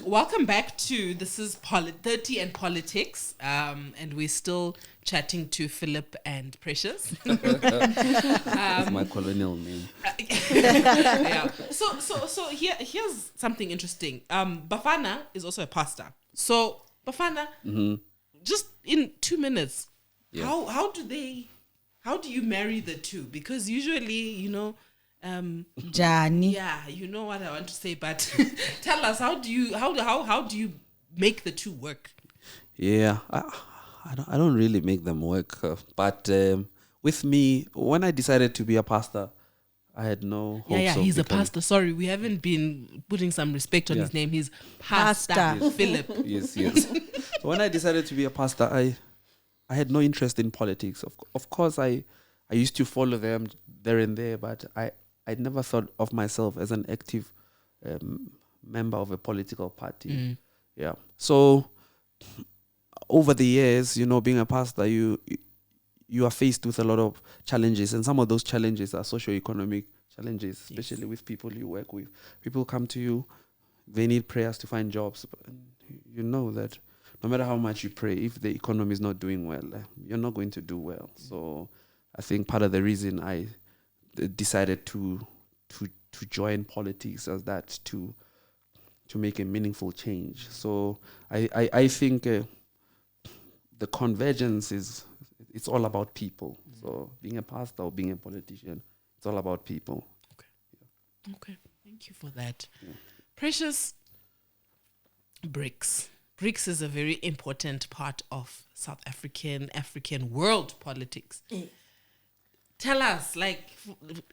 Welcome back to This is 30 and Politics, and we're still chatting to Philip and Precious. That's my colonial name. Yeah. So here's something interesting. Bafana is also a pastor. So Bafana, just in 2 minutes, Yeah. how do you marry the two? Because usually, Jani. yeah, you know what I want to say, but tell us, how do you make the two work? Yeah, I don't really make them work. But with me, when I decided to be a pastor, I had no hopes Yeah, of he's a becoming- pastor. Sorry, we haven't been putting some respect on Yeah. his name. He's Pastor Pastor. Philip. Yes. So when I decided to be a pastor, I had no interest in politics. Of course, I used to follow them there and there, but I never thought of myself as an active member of a political party. Yeah. So over the years, being a pastor, you are faced with a lot of challenges, and some of those challenges are socio-economic challenges, especially with people you work with. People come to you, they need prayers to find jobs. And you know that no matter how much you pray, if the economy is not doing well, you're not going to do well. So I think part of the reason I decided to join politics as that to make a meaningful change. So I think the convergence it's all about people. So being a pastor or being a politician, it's all about people. Okay, thank you for that. Precious, BRICS. BRICS is a very important part of South African world politics. Tell us,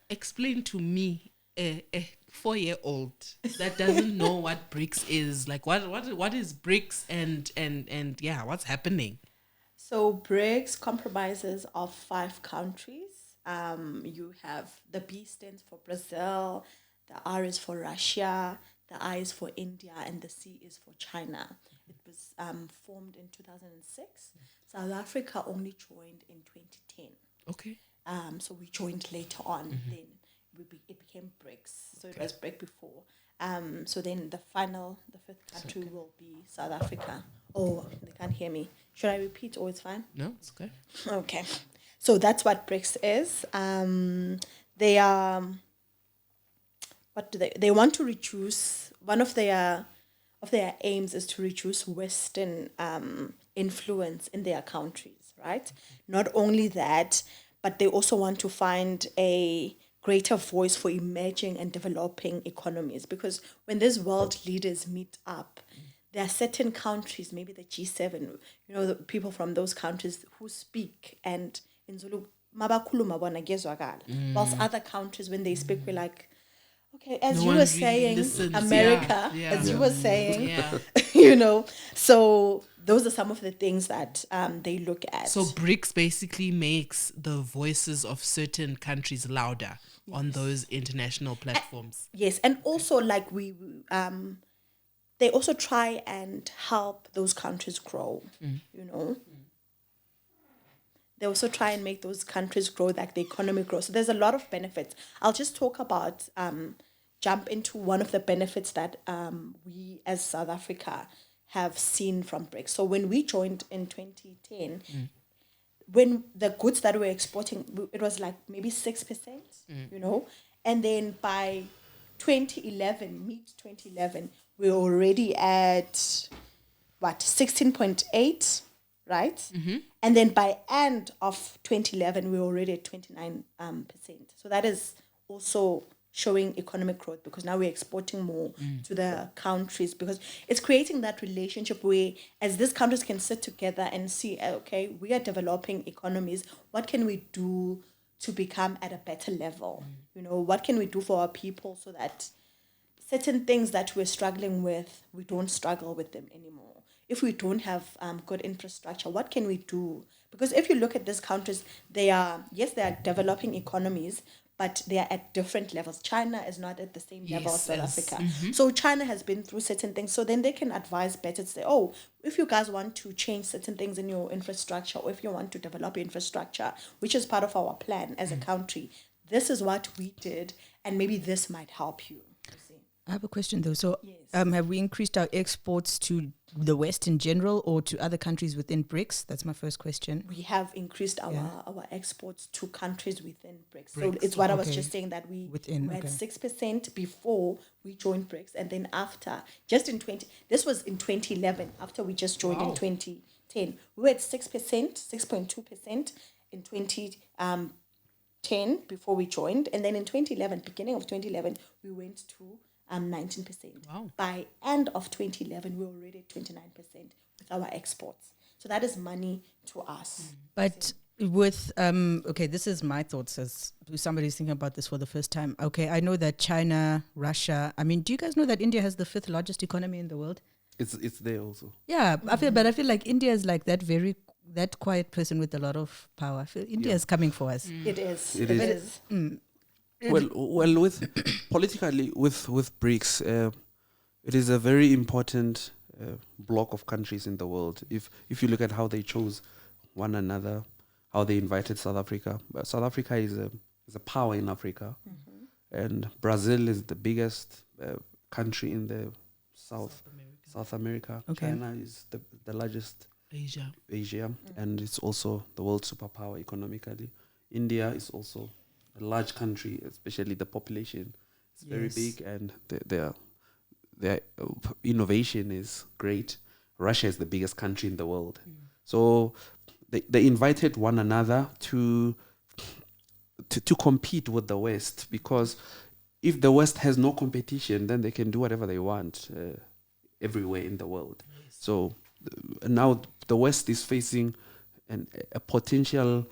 explain to me, a 4-year-old that doesn't know what BRICS is. Like, what is BRICS and yeah, what's happening? So BRICS compromises of 5 countries. You have the B stands for Brazil, the R is for Russia, the I is for India, and the C is for China. It was formed in 2006. South Africa only joined in 2010. Okay. So we joined later on. Then it became BRICS. So it was BRIC before. So then the 5th country will be South Africa. Oh, they can't hear me. Should I repeat? Oh, it's fine. No, it's okay. Okay. So that's what BRICS is. They are. What do they want to reduce? One of their aims is to reduce Western influence in their countries, right? Not only that, but they also want to find a greater voice for emerging and developing economies, because when these world leaders meet up, there are certain countries, maybe the G7, the people from those countries who speak, and in Zulu, mabakhuluma bona ngezwakala. Whilst other countries, when they speak, we're like, okay, as No you one were really saying, listens. America, Yeah. as you were saying, Yeah. So those are some of the things that they look at. So BRICS basically makes the voices of certain countries louder on those international platforms. Yes, and also like they also try and help those countries grow. They also try and make those countries grow, like the economy grow. So there's a lot of benefits. I'll just talk about jump into one of the benefits that we as South Africa have seen from BRICS. So when we joined in 2010, when the goods that we were exporting, it was like maybe 6%, and then by 2011, mid-2011, we're already at 16.8, right? And then by end of 2011, we're already at 29%. So that is also showing economic growth, because now we're exporting more to the countries, because it's creating that relationship where as these countries can sit together and see, okay, we are developing economies, what can we do to become at a better level? What can we do for our people so that certain things that we're struggling with, we don't struggle with them anymore. If we don't have good infrastructure, what can we do? Because if you look at these countries, they are developing economies, but they are at different levels. China is not at the same level as South Africa. So China has been through certain things. So then they can advise better to say, oh, if you guys want to change certain things in your infrastructure, or if you want to develop your infrastructure, which is part of our plan as a country, this is what we did, and maybe this might help you. You see. I have a question though. So, Yes. have we increased our exports to the West in general or to other countries within BRICS? That's my first question. We have increased our, Yeah. our exports to countries within BRICS. So BRICS, it's what I was okay. just saying, that we Within, were at okay. 6% before we joined BRICS, and then after, just in 20, this was in 2011, after we just joined in Wow. 2010. We were at 6%, 6.2% in 2010 before we joined, and then in 2011, beginning of 2011, we went to 19%. Wow. By end of 2011, we were already at 29% with our exports. So that is money to us. But with okay, this is my thoughts as somebody's thinking about this for the first time. Okay, I know that China, Russia. I mean, do you guys know that India has the 5th largest economy in the world? It's there also. Yeah, I feel like India is like that quiet person with a lot of power. I feel India is coming for us. It is. It is. Well, with politically with BRICS, it is a very important block of countries in the world. If you look at how they chose one another, how they invited South Africa. South Africa is a power in Africa, and Brazil is the biggest country in the South America. Okay. China is the largest Asia. and it's also the world superpower economically. India is also a large country, especially the population is very Yes. big, and their innovation is great. Russia is the biggest country in the world, so they invited one another to compete with the West, because if the West has no competition, then they can do whatever they want everywhere in the world. So now the West is facing a potential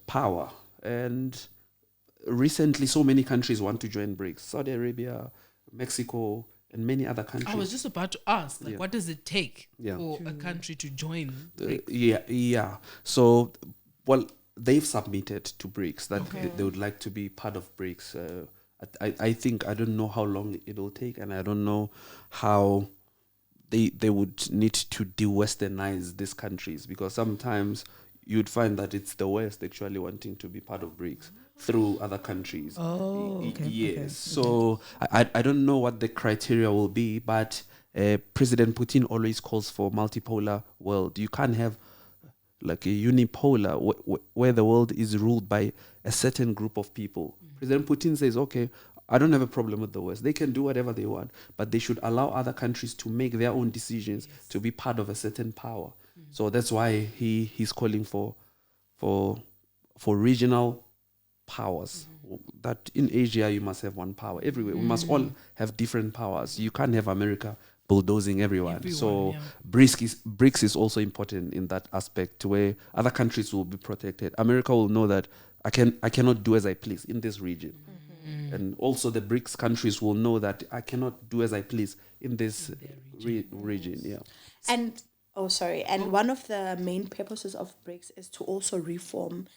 power, and recently so many countries want to join BRICS. Saudi Arabia, Mexico, and many other countries. I was just about to ask, Yeah. what does it take Yeah. for a country to join? Yeah. So, well, they've submitted to BRICS that they would like to be part of BRICS. I think, I don't know how long it will take, and I don't know how they would need to de-Westernize these countries, because sometimes you'd find that it's the West actually wanting to be part of BRICS through other countries. Oh, okay. Yes. okay. So I don't know what the criteria will be, but President Putin always calls for multipolar world. You can't have like a unipolar where the world is ruled by a certain group of people. President Putin says, okay, I don't have a problem with the West. They can do whatever they want, but they should allow other countries to make their own decisions to be part of a certain power. So that's why he's calling for regional powers. That in Asia you must have one power. Everywhere we must all have different powers. You can't have America bulldozing everyone. So yeah. BRICS is also important in that aspect, where other countries will be protected. America will know that I cannot do as I please in this region. And also the BRICS countries will know that I cannot do as I please in this region. Yeah. And one of the main purposes of BRICS is to also reform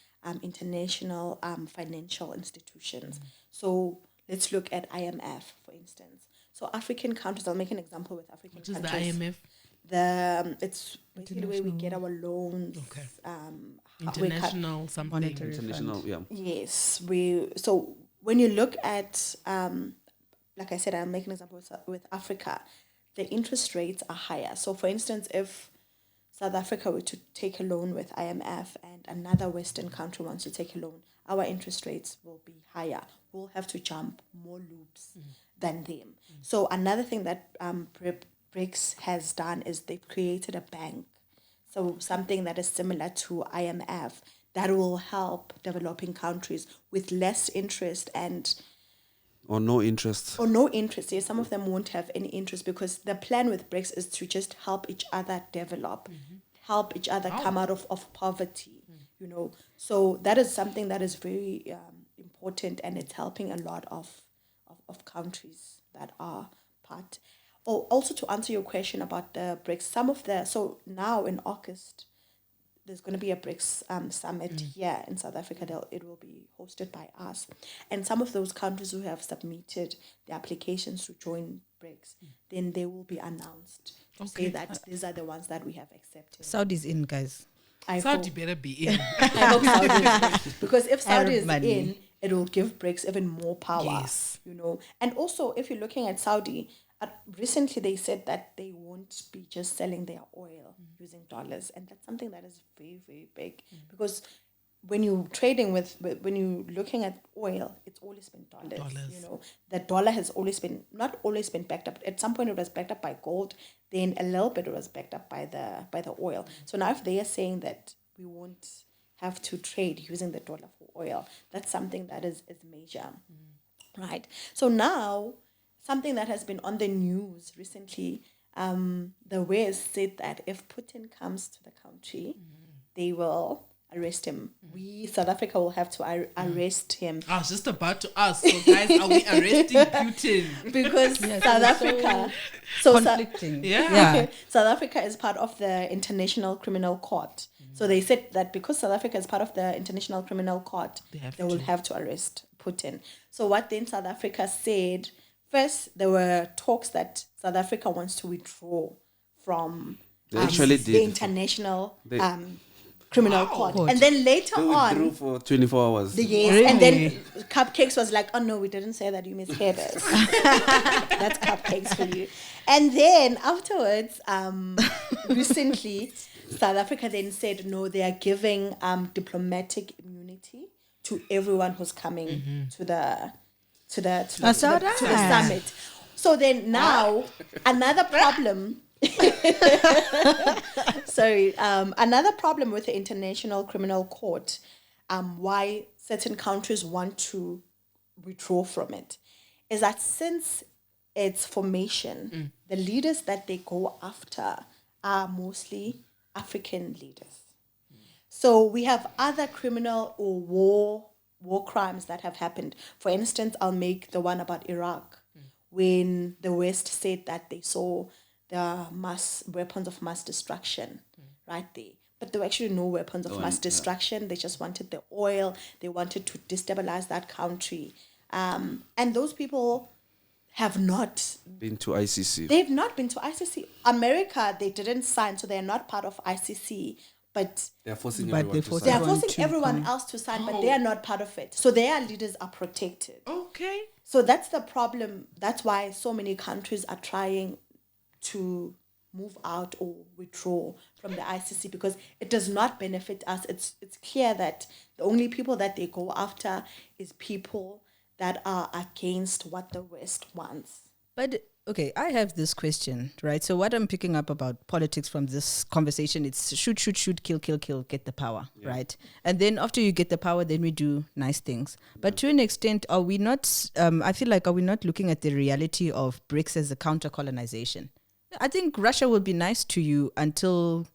international financial institutions. So let's look at IMF, for instance. So African countries, I'll make an example with African What is the countries. IMF? It's basically where we get our loans. Okay. International. International something. Monetary International, fund. yeah. Yes, so when you look at, like I said, I'll make an example with Africa, the interest rates are higher. So for instance, if South Africa were to take a loan with IMF and another Western country wants to take a loan, our interest rates will be higher. We'll have to jump more loops than them. So another thing that BRICS has done is they've created a bank. So something that is similar to IMF that will help developing countries with less interest Or no interest. Yes, some of them won't have any interest, because the plan with BRICS is to just help each other develop, help each other come out of poverty, So that is something that is very important, and it's helping a lot of countries that are part. Oh, also to answer your question about the BRICS, so now in August, there's going to be a BRICS summit here in South Africa. It will be hosted by us. And some of those countries who have submitted the applications to join BRICS, then they will be announced to say that these are the ones that we have accepted. Saudi's in, guys. I Saudi hope, better be in. I hope Saudi is in. Because if Saudi is money. in, it will give BRICS even more power. Yes. You know, and also if you're looking at Saudi, recently they said that they won't be just selling their oil using dollars, and that's something that is very, very big because when you're trading when you're looking at oil, it's always been dollars. You know, the dollar has always been, not always been backed up. At some point, it was backed up by gold. Then a little bit it was backed up by the oil. So now, if they are saying that we won't have to trade using the dollar for oil, that's something that is major, right? So now, something that has been on the news recently, the West said that if Putin comes to the country, they will arrest him. We, South Africa, will have to arrest him. I was just about to ask, so guys, are we arresting Putin? Because South Africa... So conflicting. South Africa is part of the International Criminal Court. So they said that because South Africa is part of the International Criminal Court, they will have to arrest Putin. So what then South Africa said... First, there were talks that South Africa wants to withdraw from the International Criminal Court. And then later on... They withdrew for 24 hours. Yes, and then Cupcakes was like, oh no, we didn't say that, you misheard us. That's Cupcakes for you. And then afterwards, recently, South Africa then said, no, they are giving diplomatic immunity to everyone who's coming to the summit. So then now another problem another problem with the International Criminal Court, why certain countries want to withdraw from it, is that since its formation, the leaders that they go after are mostly African leaders. So we have other criminal or war crimes that have happened. For instance, I'll make the one about Iraq, when the West said that they saw the weapons of mass destruction right there. But there were actually no weapons of mass destruction. They just wanted the oil. They wanted to destabilize that country. And those people have not been to ICC. They've not been to ICC. America, they didn't sign, so they're not part of ICC. But they're forcing everyone else to sign, but they are not part of it. So their leaders are protected. Okay. So that's the problem. That's why so many countries are trying to move out or withdraw from the ICC, because it does not benefit us. It's clear that the only people that they go after is people that are against what the West wants. But okay, I have this question, right? So what I'm picking up about politics from this conversation, it's shoot, kill, get the power, right? And then after you get the power, then we do nice things. But to an extent, are we not, I feel like, are we not looking at the reality of BRICS as a counter-colonization? I think Russia will be nice to you until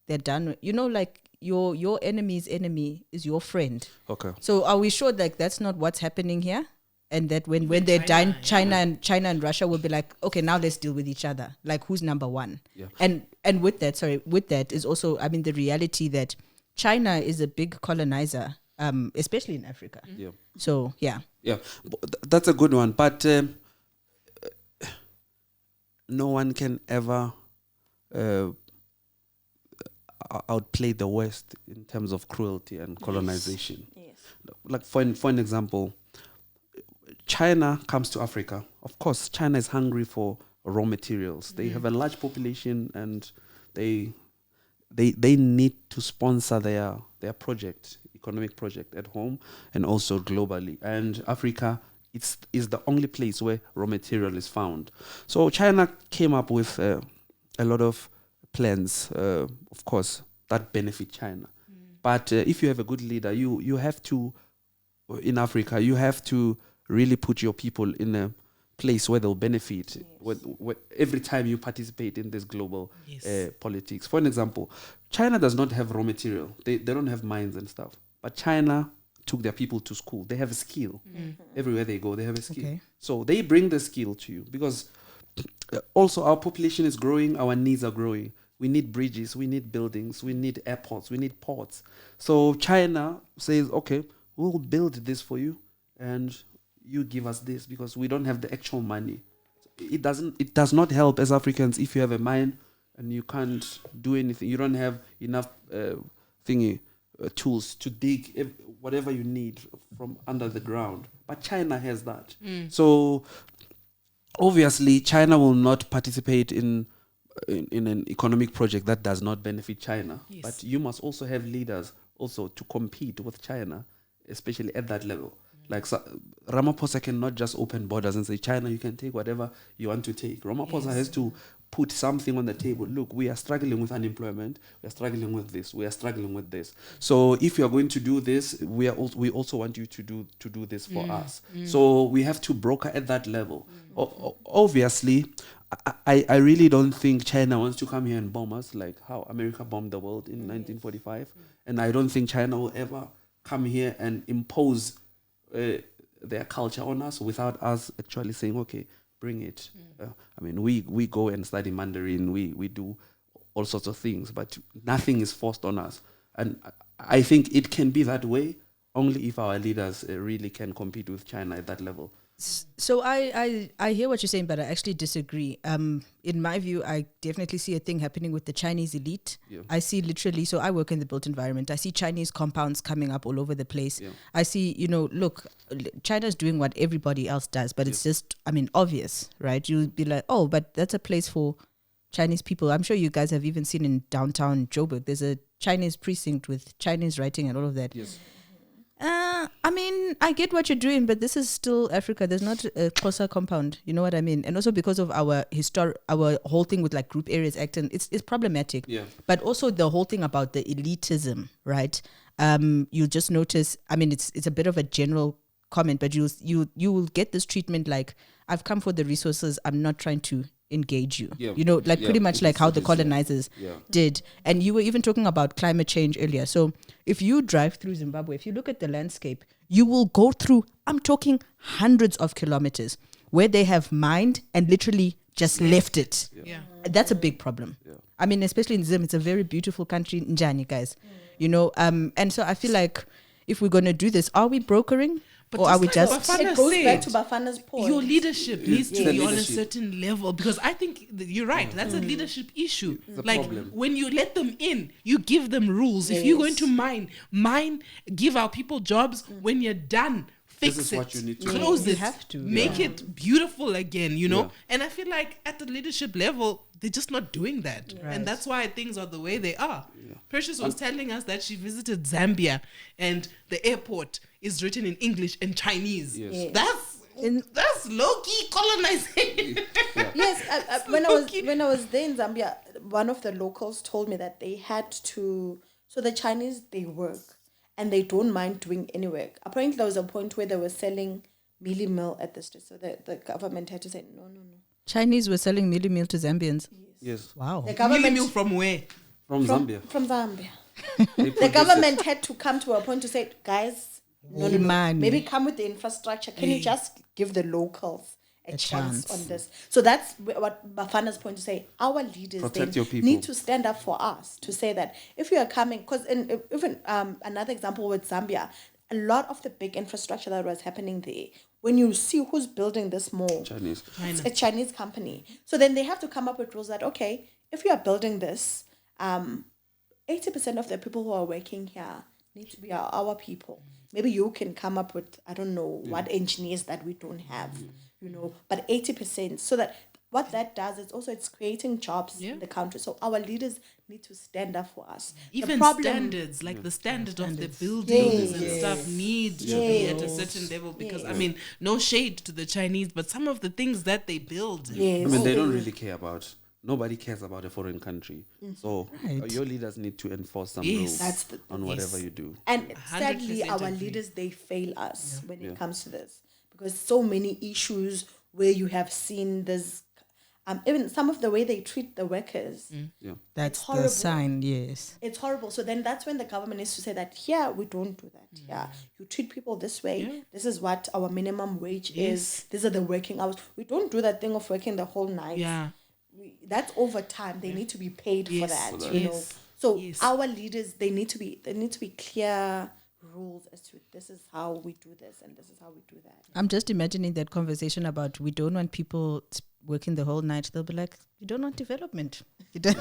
they're done. You know, like your enemy's enemy is your friend. Okay. So are we sure like that's not what's happening here? And that when they're done, China and Russia will be like, okay, now let's deal with each other. Like, who's number one? Yeah. And with that is also, I mean, the reality that China is a big colonizer, especially in Africa. Yeah. So yeah. Yeah, that's a good one. But no one can ever outplay the West in terms of cruelty and colonization. Yes. Like for an example, China comes to Africa. Of course, China is hungry for raw materials. They have a large population, and they need to sponsor their economic project at home and also globally. And Africa is the only place where raw material is found. So China came up with a lot of plans, of course, that benefit China. But if you have a good leader, you have to, in Africa, you have to really put your people in a place where they'll benefit every time you participate in this global politics. For an example, China does not have raw material. They don't have mines and stuff. But China took their people to school. They have a skill. Everywhere they go, they have a skill. Okay. So they bring the skill to you, because also our population is growing, our needs are growing. We need bridges, we need buildings, we need airports, we need ports. So China says, okay, we'll build this for you, and you give us this, because we don't have the actual money. It does not help as Africans if you have a mine and you can't do anything. You don't have enough tools to dig whatever you need from under the ground. But China has that. So obviously, China will not participate in an economic project that does not benefit China. Yes. But you must also have leaders also to compete with China, especially at that level. Like Ramaphosa cannot just open borders and say, China, you can take whatever you want to take. Ramaphosa has to put something on the table. Look, we are struggling with unemployment. We are struggling with this. We are struggling with this. So if you are going to do this, we also want you to do this for us. So we have to broker at that level. Obviously, I really don't think China wants to come here and bomb us like how America bombed the world in 1945. And I don't think China will ever come here and impose their culture on us without us actually saying, okay, bring it. I mean, we go and study Mandarin, we do all sorts of things, but nothing is forced on us. And I think it can be that way only if our leaders really can compete with China at that level. So I hear what you're saying, but I actually disagree. In my view, I definitely see a thing happening with the Chinese elite. Yeah. I see literally, so I work in the built environment. I see Chinese compounds coming up all over the place. Yeah. I see, look, China's doing what everybody else does, but it's just, obvious, right? You'll be like, oh, but that's a place for Chinese people. I'm sure you guys have even seen in downtown Joburg, there's a Chinese precinct with Chinese writing and all of that. Yes. I get what you're doing, but this is still Africa. There's not a Xhosa compound. You know what I mean? And also because of our our whole thing with like Group Areas Act, and it's problematic. Yeah. But also the whole thing about the elitism, right? You'll just notice. It's a bit of a general comment, but you will get this treatment like, I've come for the resources. I'm not trying to engage you. Yeah. Pretty much like how the colonizers did. And you were even talking about climate change earlier. So if you drive through Zimbabwe, if you look at the landscape, you will go through, I'm talking hundreds of kilometers where they have mined and literally just left it. Yeah. That's a big problem. Yeah. Especially in Zim, it's a very beautiful country, Njani, guys. And so I feel like if we're going to do this, are we brokering? Or are we just... Bafana It goes said, back to Bafana's point. your leadership needs to be on a leadership. certain level, because I think you're right. That's a leadership issue. a Like problem. when you let them in, you give them rules. If you're going to mine, give our people jobs. When you're done, fix This is it, what you need to close do. You it, have to. make it beautiful again. Yeah. And I feel like at the leadership level, they're just not doing that, Right. and that's why things are the way they are. Precious was telling us that she visited Zambia, and the airport is written in English and Chinese. Yes. That's low key colonization. Yes, when I was there in Zambia, one of the locals told me that they had to. So the Chinese, they work and they don't mind doing any work. Apparently, there was a point where they were selling mealie meal at the street, so the government had to say no. Chinese were selling meal to Zambians. Yes. Wow. The Mealie government meal from where? From Zambia. From Zambia. They The produce government had to come to a point to say, guys, no. Money. Maybe come with the infrastructure. Can you just give the locals a chance chance. on this? So that's what Bafana's point to say. Our leaders Protect they your people. need to stand up for us to say that if you are coming, because even another example with Zambia, a lot of the big infrastructure that was happening there, when you see who's building this mall, Chinese. it's a Chinese company. So then they have to come up with rules that, okay, if you are building this, 80% of the people who are working here need to be our people. Maybe you can come up with, I don't know, what engineers that we don't have, but 80%. So that what that does is also it's creating jobs in the country. So our leaders need to stand up for us. Even the problem, standards, like the standard of the buildings and stuff need to be at a certain level, because no shade to the Chinese, but some of the things that they build. Yes. I mean, they don't really care about. Nobody cares about a foreign country. So Right. your leaders need to enforce some Yes. rules That's the- on whatever you do. And sadly, 100% our agree. leaders, they fail us when it comes to this. Because so many issues where you have seen this, even some of the way they treat the workers, Yeah. That's the horrible. sign, yes. it's horrible. So then that's when the government needs to say that, here, we don't do that. Yeah, you treat people this way. Yeah. This is what our minimum wage Yes. is. These are the working hours. We don't do that thing of working the whole night. Yeah. That's overtime. They need to be paid for Yes. that. For that. You know. Yes. So Yes. our leaders, they need to be clear rules as to this is how we do this and this is how we do that. I'm just imagining that conversation about we don't want people working the whole night, they'll be like, you don't want development. Because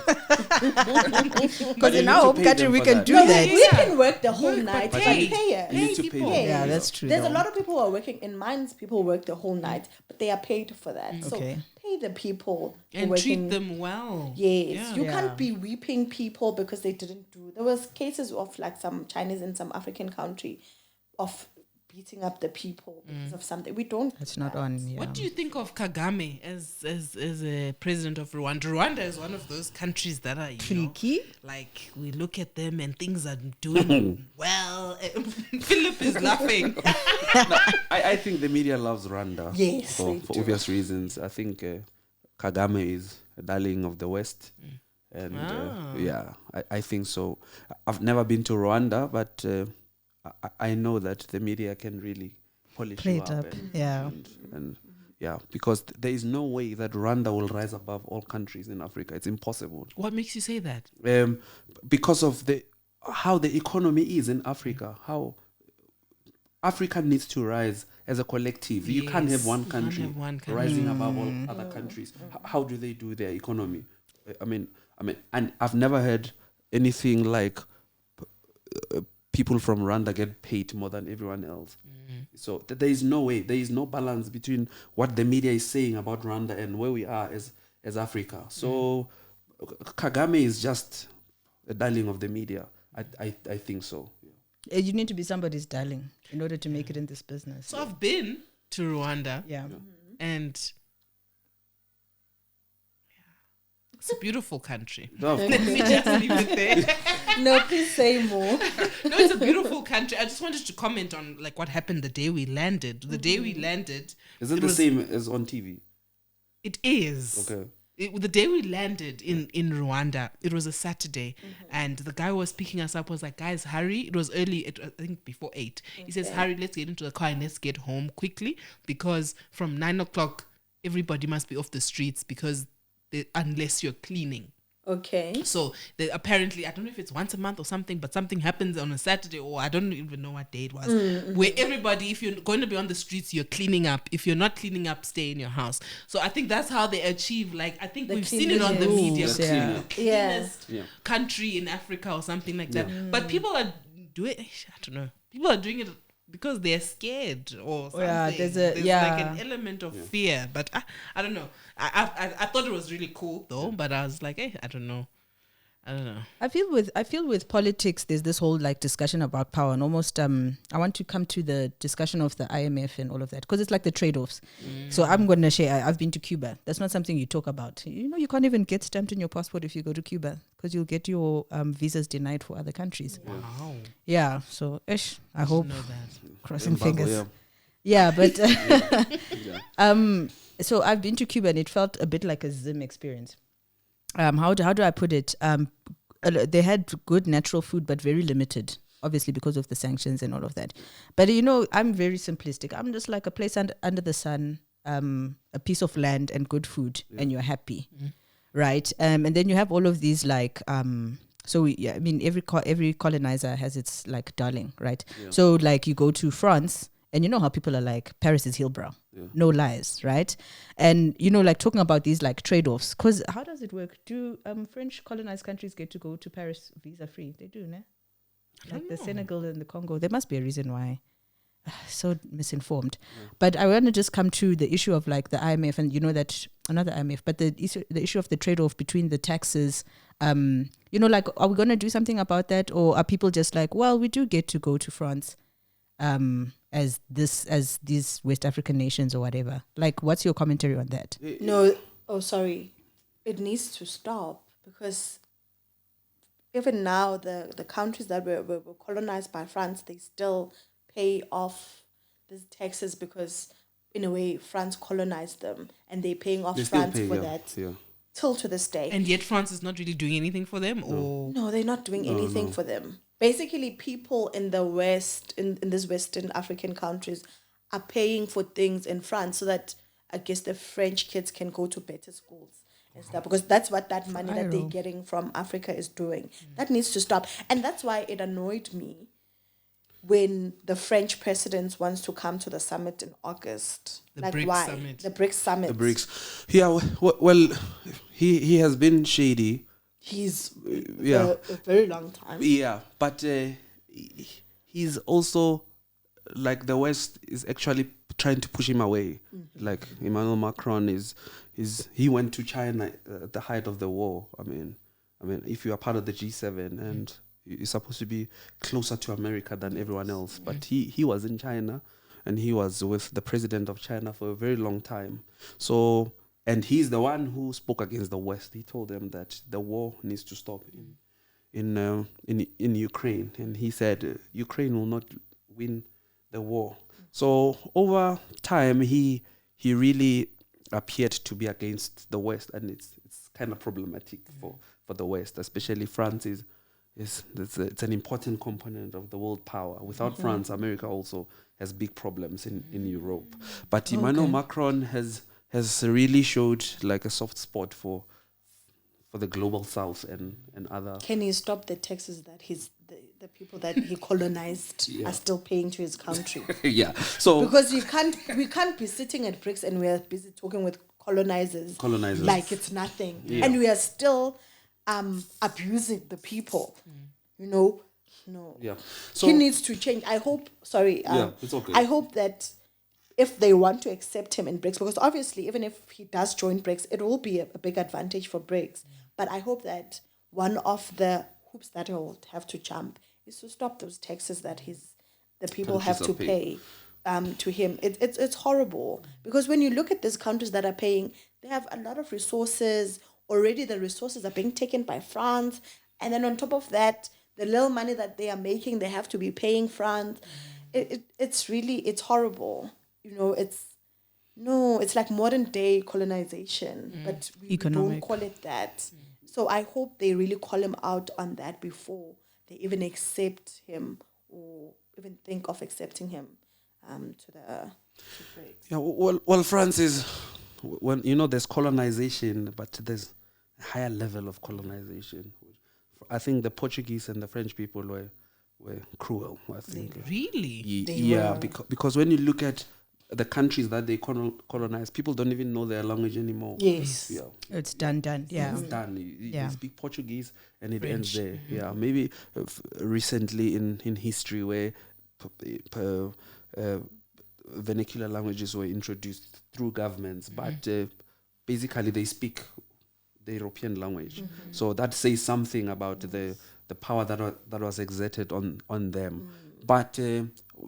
in our home country, we can do No, that. we can work the whole night, but pay. pay us. You need to pay people. them. Yeah, that's true. There's a though. lot of people who are working in mines. People work the whole night, but they are paid for that. So Okay. pay the people who are And working. treat them well. Yes, Yeah. you Yeah. can't be weeping people because they didn't do. There was cases of like some Chinese in some African country of beating up the people because of something. We don't. It's do not that. on. Yeah. What do you think of Kagame as a president of Rwanda? Rwanda is one of those countries that are, you know, Tricky? like we look at them and things are doing well. Philip is laughing. I think the media loves Rwanda. Yes, for they do. obvious reasons. I think Kagame is a darling of the West, and yeah, I think so. I've never been to Rwanda, but I know that the media can really polish Play you it up, up. Yeah. and yeah, because there is no way that Rwanda will rise above all countries in Africa. It's impossible. What makes you say that? Because of how the economy is in Africa, how Africa needs to rise as a collective. You can't have Yes, one you can't country have one country. rising above all other countries. How do they do their economy? I mean, and I've never heard anything like people from Rwanda get paid more than everyone else. So there is no way, there is no balance between what the media is saying about Rwanda and where we are as Africa. So Kagame is just a darling of the media. I think so. You need to be somebody's darling in order to make it in this business. So I've been to Rwanda Yeah. and it's a beautiful country. No, of Let me just leave it there. No, please say more. No, it's a beautiful country. I just wanted to comment on like what happened the day we landed. The day we landed, Is it the was- same as on TV? it is. Okay. The day we landed in Rwanda, it was a Saturday, and the guy who was picking us up was like, "Guys, hurry!" It was early, I think before 8. He says, "Hurry, let's get into the car and let's get home quickly because from 9 o'clock everybody must be off the streets because unless you're cleaning." Okay. So apparently, I don't know if it's once a month or something, but something happens on a Saturday, or I don't even know what day it was, where everybody, if you're going to be on the streets, you're cleaning up. If you're not cleaning up, stay in your house. So I think that's how they achieve, like, I think The we've seen it on the media, rules, clean- yeah. the cleanest Yeah. country in Africa or something like that. But people are doing, I don't know, people are doing it because they're scared or something. Yeah, there's like yeah. an element of fear, but I don't know. I thought it was really cool though, but I was like, I don't know. I feel with politics, there's this whole like discussion about power, and almost I want to come to the discussion of the IMF and all of that because it's like the trade-offs. So I'm going to share. I've been to Cuba. That's not something you talk about. You know, you can't even get stamped in your passport if you go to Cuba because you'll get your visas denied for other countries. Wow. Yeah. So I hope Know that. crossing Embargo, fingers. yeah. Yeah, but Yeah. so I've been to Cuba and it felt a bit like a Zim experience. How do I put it? They had good natural food, but very limited, obviously because of the sanctions and all of that. But you know, I'm very simplistic. I'm just like a place under the sun, a piece of land and good food, and you're happy, right? And then you have all of these like. Every colonizer has its like darling, right? Yeah. So like you go to France. And you know how people are like, Paris is Hillbrow. Yeah. No lies, right? And, you know, like talking about these like trade-offs. Because how does it work? Do French colonized countries get to go to Paris visa-free? They do, ne? Like the Senegal and the Congo. There must be a reason why. So misinformed. But I want to just come to the issue of like the IMF and, you know, that, another IMF, but the issue of the trade-off between the taxes. You know, like, are we going to do something about that? Or are people just like, well, we do get to go to France. As these West African nations or whatever. Like, what's your commentary on that? No, sorry. It needs to stop because even now the countries that were colonized by France, they still pay off these taxes because in a way France colonized them and they're paying off They still France pay, for yeah. that Yeah. till to this day. And yet France is not really doing anything for them, or No, they're not doing anything for them. Basically, people in the West, in these Western African countries, are paying for things in France so that I guess the French kids can go to better schools and stuff because that's what that money that they're getting from Africa is doing. That needs to stop. And that's why it annoyed me when the French president wants to come to the summit in August? The like BRICS why? summit. The BRICS summit. The BRICS. Yeah, well, he has been shady. He's Yeah. a very long time. Yeah, but he's also like the West is actually trying to push him away. Like Emmanuel Macron he went to China at the height of the war. I mean, if you are part of the G7 and you're supposed to be closer to America than everyone else, but he was in China and he was with the president of China for a very long time. So, and he's the one who spoke against the West. He told them that the war needs to stop in Ukraine, and he said Ukraine will not win the war. So over time, he really appeared to be against the West, and it's kind of problematic for the West, especially France it's an important component of the world power. Without France, America also has big problems in Europe. But Emmanuel Macron has really showed like a soft spot for the global south and other. Can he stop the taxes that the people that he colonized are still paying to his country? Yeah. So because we can't be sitting at BRICS and we are busy talking with colonizers like it's nothing, and we are still abusing the people. No. Yeah. So he needs to change. I hope. Sorry. It's okay. I hope that if they want to accept him in BRICS, because obviously even if he does join BRICS, it will be a big advantage for BRICS. But I hope that one of the hoops that he'll have to jump is to stop those taxes that the people have to pay to him. It's horrible, because when you look at these countries that are paying, they have a lot of resources. Already the resources are being taken by France. And then on top of that, the little money that they are making, they have to be paying France. It's horrible. It's like modern day colonization, but we don't call it that. So I hope they really call him out on that before they even accept him or even think of accepting him to BRICS. Yeah, well, France is, there's colonization, but there's a higher level of colonization. I think the Portuguese and the French people were cruel, I think. Really? Because when you look at the countries that they colonize, people don't even know their language anymore. Yes. Yeah. It's done. Yeah. It's done. You speak Portuguese and it French. ends there. Yeah. Maybe recently in history where vernacular languages were introduced through governments, but basically they speak the European language. So that says something about the power that was exerted on them. But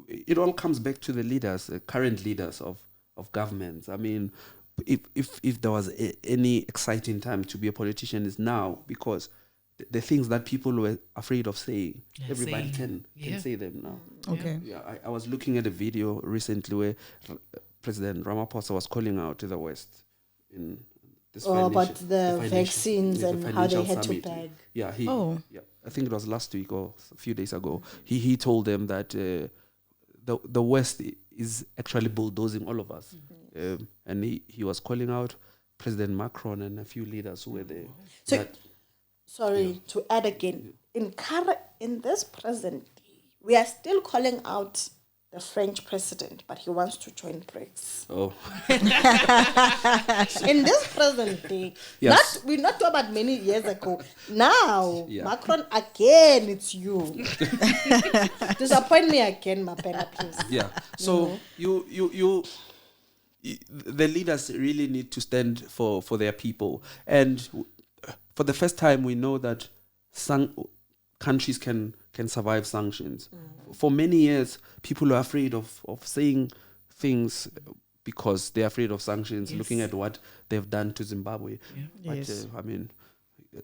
it all comes back to the leaders, current leaders of governments. I mean, if there was any exciting time to be a politician, is now, because the things that people were afraid of saying, everybody can say them now. Okay. Yeah, I was looking at a video recently where President Ramaphosa was calling out to the West in this about the vaccines and how they had summit. to bag. Yeah, I think it was last week or a few days ago. He told them that the West is actually bulldozing all of us, and he was calling out President Macron and a few leaders who were there. So, to add again, in this present day, we are still calling out the French president, but he wants to join BRICS. Oh, in this present day, we're not talking about many years ago. Now, Macron again, it's you. Disappoint me again, Mapena, please. Yeah. So you the leaders really need to stand for their people, and for the first time, we know that countries can survive sanctions. For many years, people are afraid of saying things because they're afraid of sanctions, looking at what they've done to Zimbabwe. But,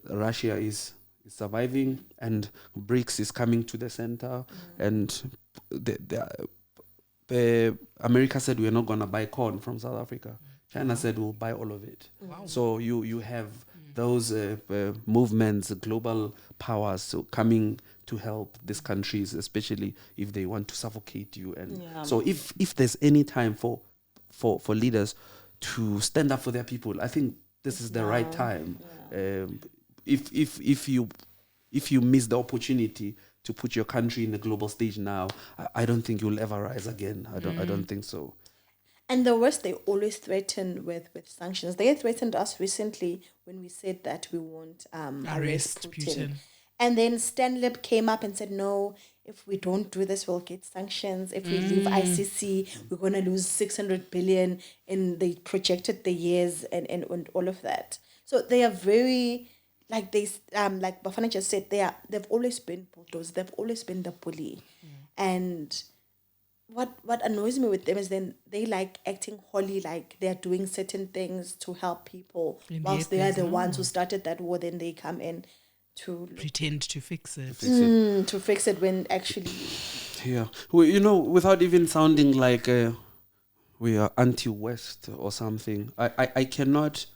Russia is surviving, and BRICS is coming to the center, and America said we're not going to buy corn from South Africa. China said we'll buy all of it. Wow. So you have those movements, global powers coming to help these countries, especially if they want to suffocate you. And so if there's any time for leaders to stand up for their people, I think this is the right time. If you miss the opportunity to put your country in the global stage now, I don't think you'll ever rise again. I don't think so. And the West, they always threaten with sanctions. They threatened us recently when we said that we won't arrest Putin. And then Stanley came up and said, no, if we don't do this, we'll get sanctions. If we leave ICC, we're going to lose 600 billion. And they projected the years and all of that. So they are very, like like Bafana just said, they've always been bulldozers. They've always been the bully. And what annoys me with them is then they like acting holy, like they're doing certain things to help people, whilst they are the ones who started that war. Then they come in to pretend to fix it. To fix it when actually... Yeah. Well, without even sounding like we are anti-West or something, I cannot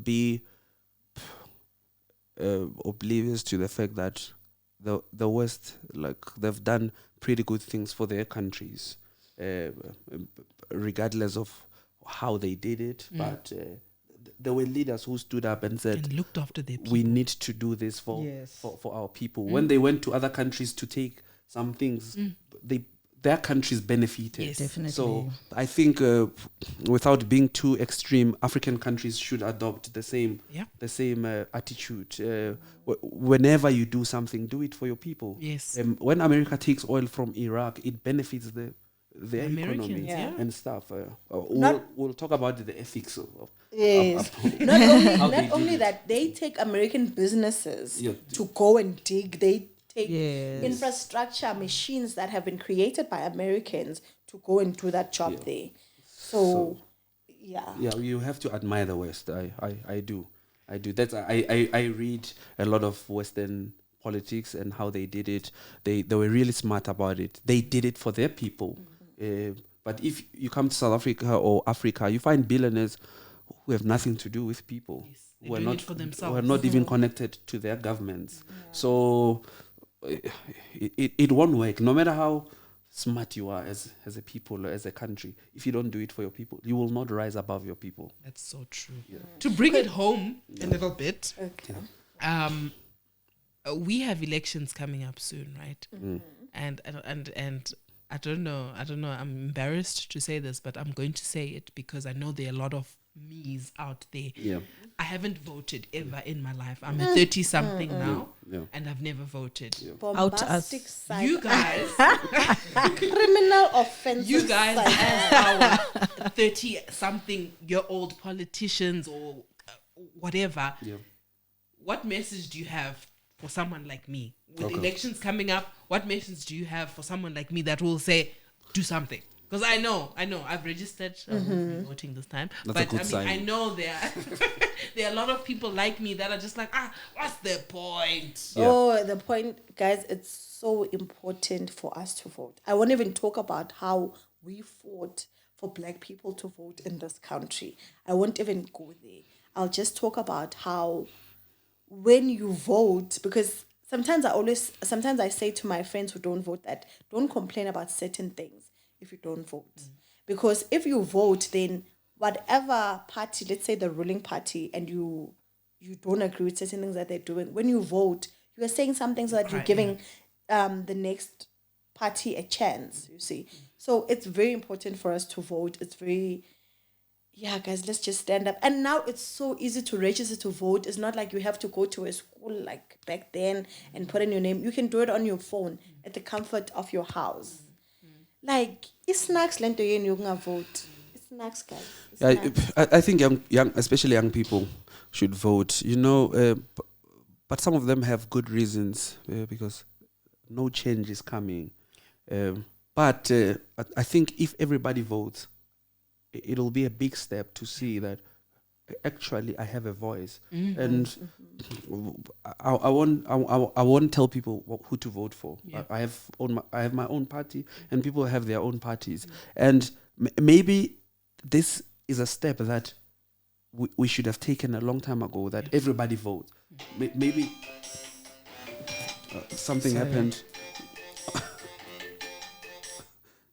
be oblivious to the fact that the West, like, they've done pretty good things for their countries, regardless of how they did it. But there were leaders who stood up and said, and looked after their people. We need to do this for our people. When they went to other countries to take some things, their countries benefited. Yes, definitely. So I think, without being too extreme, African countries should adopt the same attitude. Whenever you do something, do it for your people. Yes. When America takes oil from Iraq, it benefits their economy and stuff. We'll talk about the ethics of yes. Not only that, they take American businesses to go and dig. They take infrastructure, machines that have been created by Americans to go and do that job there. So, yeah, you have to admire the West. I do. That's I read a lot of Western politics and how they did it. They were really smart about it. They did it for their people. But if you come to South Africa or Africa, you find billionaires who have nothing to do with people. Yes, they're doing it for themselves. Who are not even connected to their governments. So it won't work. No matter how smart you are as a people or as a country, if you don't do it for your people, you will not rise above your people. That's so true. To bring it home a little bit, we have elections coming up soon, right? And I don't know, I'm embarrassed to say this, but I'm going to say it because I know there are a lot of me's out there. I haven't voted ever in my life. I'm a 30-something now, and I've never voted. Bombastic side. You guys, criminal offenses. you guys as our 30-something-year-old politicians or whatever, what message do you have for someone like me? With elections coming up, what message do you have for someone like me that will say, do something? Because I know, I've registered voting this time. That's a good sign. I know there are a lot of people like me that are just like, what's the point? Oh, the point, guys, it's so important for us to vote. I won't even talk about how we fought for Black people to vote in this country. I won't even go there. I'll just talk about how when you vote, because sometimes I say to my friends who don't vote that don't complain about certain things if you don't vote. Because if you vote, then whatever party, let's say the ruling party, and you don't agree with certain things that they're doing, when you vote, you are saying something so that you're giving the next party a chance, you see. So it's very important for us to vote. It's very... Yeah, guys, let's just stand up. And now it's so easy to register to vote. It's not like you have to go to a school like back then and put in your name. You can do it on your phone at the comfort of your house. Like, it's snacks lento yen you can vote. It's snacks, guys. I think young, especially young people, should vote. But some of them have good reasons because no change is coming. But I think if everybody votes, it'll be a big step to see that actually I have a voice, and I won't tell people who to vote for. I have my own party, and people have their own parties, and maybe this is a step that we should have taken a long time ago. That everybody votes. Maybe something happened.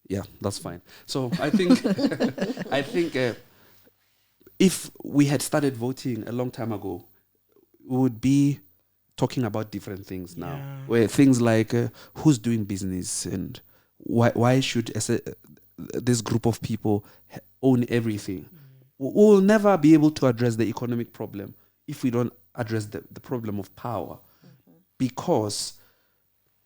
Yeah, that's fine. So I think if we had started voting a long time ago, we would be talking about different things now. Yeah. Where things like who's doing business and why should this group of people own everything. We'll never be able to address the economic problem if we don't address the problem of power, because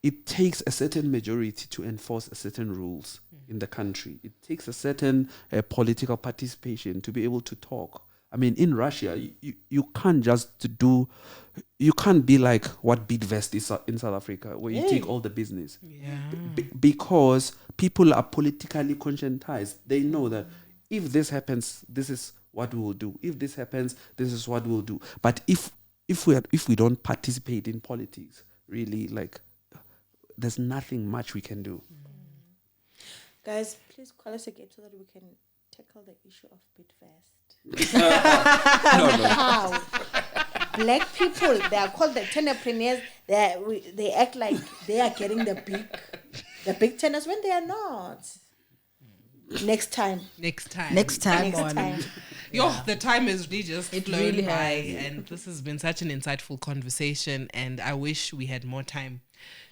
it takes a certain majority to enforce a certain rules in the country. It takes a certain political participation to be able to talk. I mean, in Russia, you can't you can't be like what Bidvest is in South Africa, where you take all the business. Yeah. Because people are politically conscientized. They know that if this happens, this is what we will do. If this happens, this is what we'll do. But if we don't participate in politics, really, like, there's nothing much we can do. Guys, please call us again so that we can tackle the issue of Bidvest. How black people, they are called the tenderpreneurs. They act like they are getting the big tenders when they are not. Next time. Yo, the time has really just flown really by, has. and this has been such an insightful conversation, and I wish we had more time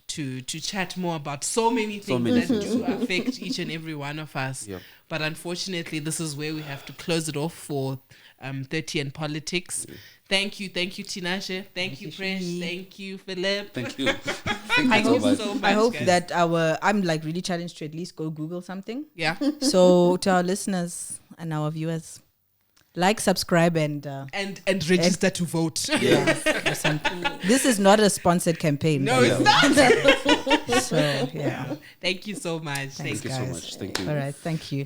to chat more about so many things that do affect each and every one of us. Yep. But unfortunately, this is where we have to close it off for 30 and Politics. Thank you, Tinashe. Thank you, Presh. Thank you, Philip. Thank you. Thank you so much. I hope guys. that I'm like really challenged to at least go Google something. Yeah. So to our listeners and our viewers, like, subscribe, and register to vote. or something. This is not a sponsored campaign. No, it's not. So yeah. Thank you so much. Thanks, Thank you so guys. much. Thank you. All right. Thank you.